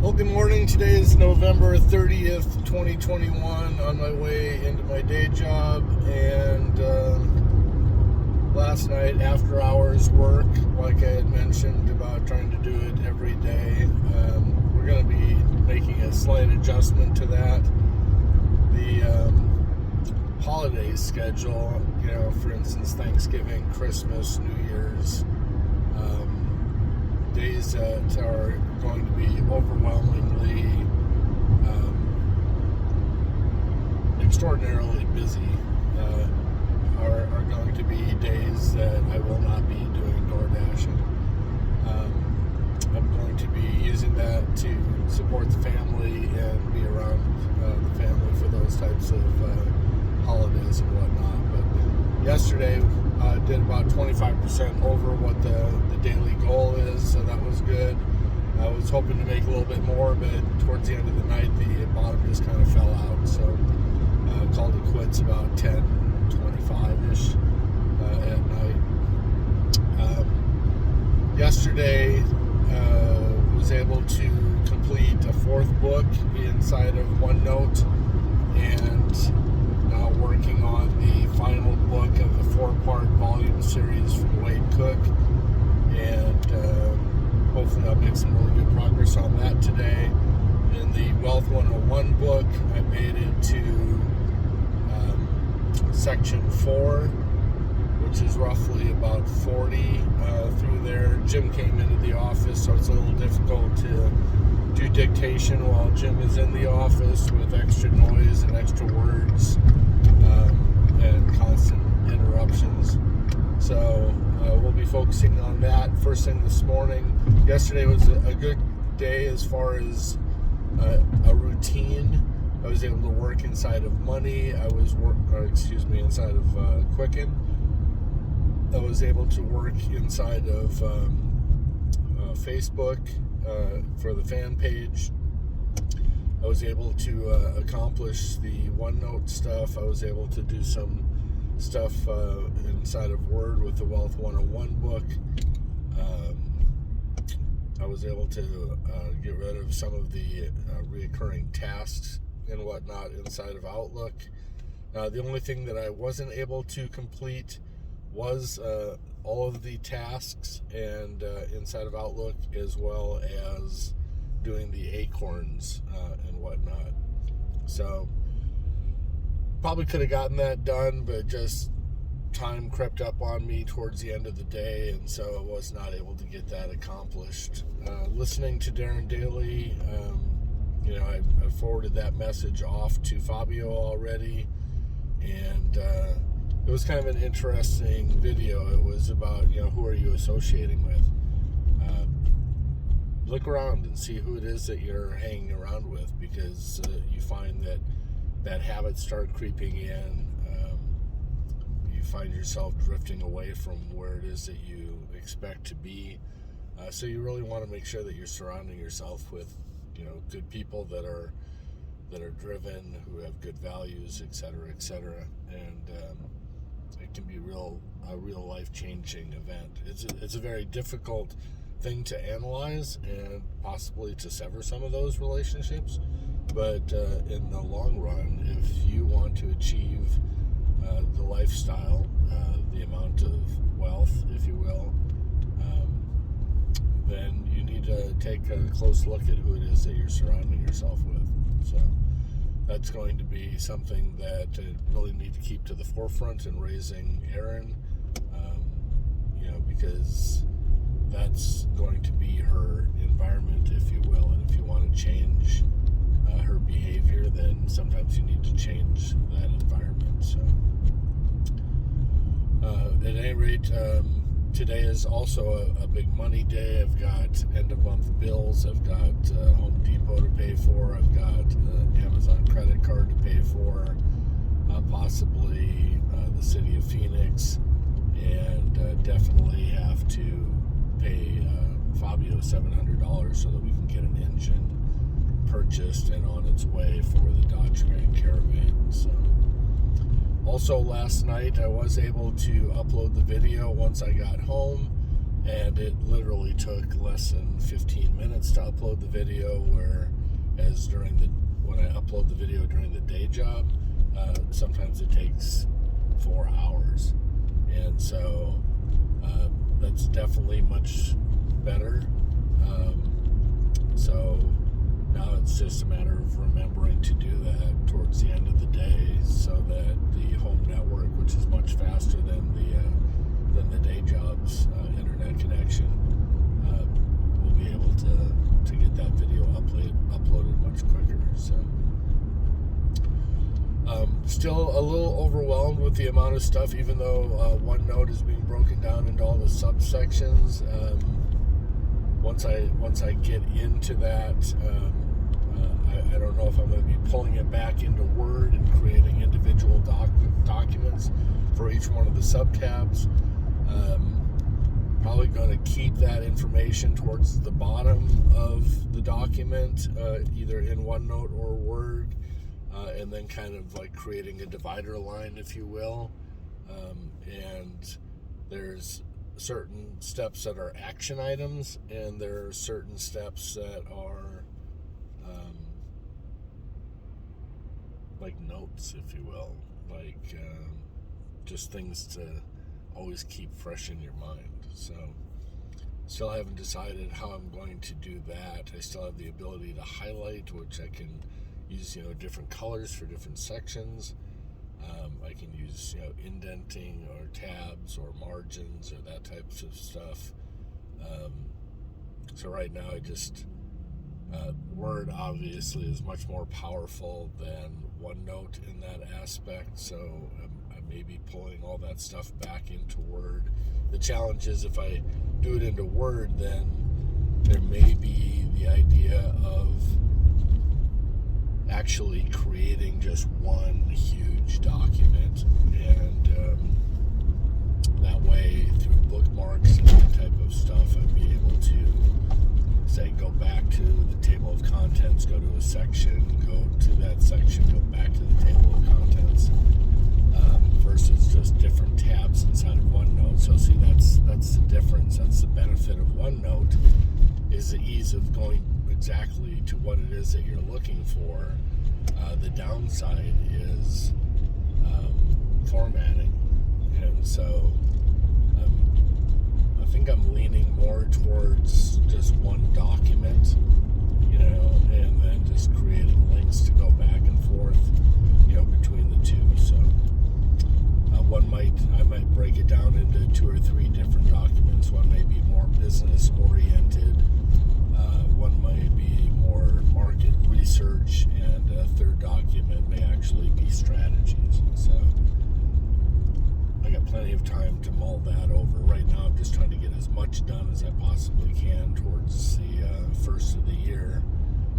Well, good morning. Today is November 30th, 2021, on my way into my day job, and last night after hours work, like I had mentioned about trying to do it every day, we're going to be making a slight adjustment to that. The holiday schedule, for instance, Thanksgiving, Christmas, New Year's, days that are going to be overwhelmingly extraordinarily busy are going to be days that I will not be doing door dashing. I'm going to be using that to support the family and be around the family for those types of holidays and whatnot. But yesterday did about 25% over what the daily goal is, so that was good. I was hoping to make a little bit more, but towards the end of the night, the bottom just kind of fell out, so called it quits about 10:25-ish at night. Yesterday, was able to complete a fourth book inside of OneNote, and now working on the final book of the 4-part volume series from Wade Cook, and hopefully I'll make some really good progress on that today. In the Wealth 101 book, I made it to section 4, which is roughly about 40 through there. Jim came into the office, so it's a little difficult to do dictation while Jim is in the office with extra noise and extra words and constant interruptions. So we'll be focusing on that first thing this morning. Yesterday was a good day as far as a routine. I was able to work inside of Money. Inside of Quicken. I was able to work inside of Facebook for the fan page. I was able to accomplish the OneNote stuff. I was able to do some stuff inside of Word with the Wealth 101 book. I was able to get rid of some of the reoccurring tasks and whatnot inside of Outlook. The only thing that I wasn't able to complete was all of the tasks and inside of Outlook, as well as doing the acorns and whatnot. So probably could have gotten that done, but just time crept up on me towards the end of the day, and so I was not able to get that accomplished. Listening to Darren Daily, I forwarded that message off to Fabio already, and it was kind of an interesting video. It was about, who are you associating with? Look around and see who it is that you're hanging around with, because you find that habits start creeping in. You find yourself drifting away from where it is that you expect to be. So you really want to make sure that you're surrounding yourself with, good people that are driven, who have good values, etc., etc. And it can be a real life-changing event. It's a very difficult thing to analyze and possibly to sever some of those relationships, but in the long run, if you want to achieve the lifestyle, the amount of wealth, if you will, then you need to take a close look at who it is that you're surrounding yourself with. So that's going to be something that I really need to keep to the forefront in raising Erin, because that's going to be her environment, if you will. And if you want to change her behavior, then sometimes you need to change that environment. So at any rate, today is also a big money day. I've got end-of-month bills. I've got Home Depot to pay for. I've got Amazon credit card to pay for, possibly the city of Phoenix, and definitely have to pay Fabio $700 so that we can get an engine purchased and on its way for the Dodge Grand Caravan. So, also last night I was able to upload the video once I got home, and it literally took less than 15 minutes minutes to upload the video, whereas when I upload the video during the day job, sometimes it takes 4 hours. And so that's definitely much better. So now it's just a matter of remembering to do that towards the end of the day, so that the home network, which is much faster than the day job's internet connection, will be able to get that video uploaded much quicker. So still a little overwhelmed with the amount of stuff, even though OneNote is being broken down into all the subsections. Once I get into that, I don't know if I'm going to be pulling it back into Word and creating individual documents for each one of the subtabs. Probably going to keep that information towards the bottom of the document, either in OneNote or Word, and then kind of like creating a divider line, if you will. And there's certain steps that are action items, and there are certain steps that are like notes, if you will, like just things to always keep fresh in your mind. So still haven't decided how I'm going to do that. I still have the ability to highlight, which I can use, different colors for different sections. I can use, indenting or tabs or margins or that types of stuff. So right now I just, Word obviously is much more powerful than OneNote in that aspect. So I may be pulling all that stuff back into Word. The challenge is if I do it into Word, then there may be the idea of actually creating just one huge document, and that way through bookmarks and that type of stuff I'd be able to say go back to the table of contents, go to a section, go to that section, go back to the table of contents, versus just different tabs inside of OneNote. So see, that's the difference. That's the benefit of OneNote, is the ease of going exactly to what it is that you're looking for. The downside is formatting, and so I think I'm leaning more towards just one document, and then just creating links to go back and forth, between the two. So I might break it down into 2 or 3 different documents. One may be more business oriented. One might be more market research, and a third document may actually be strategies. So I got plenty of time to mull that over. Right now I'm just trying to get as much done as I possibly can towards the first of the year,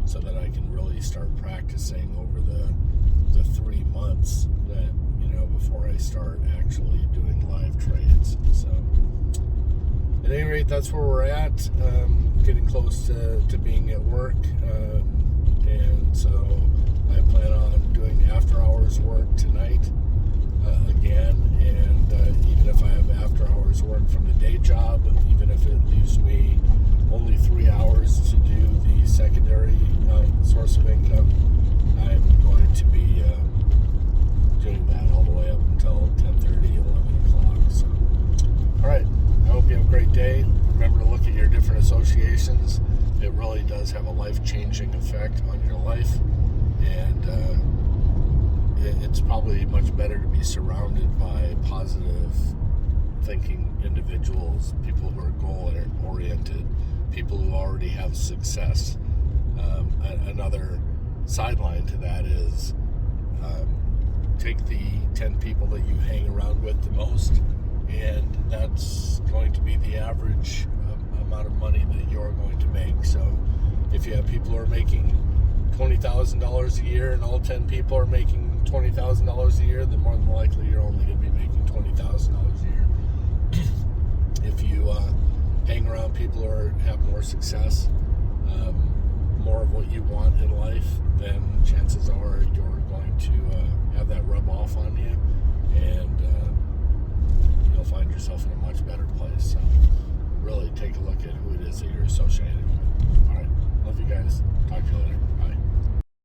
so that I can really start practicing over the 3 months that, before I start actually doing live trades. So at any rate, that's where we're at. Getting close to being at work, and so I plan on doing after hours work tonight again, and even if I have after hours work from the day job, even if it leaves me only 3 hours to do the secondary source of income, I'm going to be doing that all the way up until 10:30, 11 o'clock. So, all right, I hope you have a great day. Remember to look at your different associations. It really does have a life-changing effect on your life, and it's probably much better to be surrounded by positive thinking individuals, people who are goal-oriented, people who already have success. Another sideline to that is take the 10 people that you hang around with the most, and that's going to be the average amount of money that you're going to make. So if you have people who are making $20,000 a year and all 10 people are making $20,000 a year, then more than likely you're only going to be making $20,000 a year. If you hang around people who have more success, more of what you want in life, then chances are you're going to have that rub off on you, and you'll find yourself in a much better place. So really take a look at who it is that you're associated with. All right. guys. Talk to you later.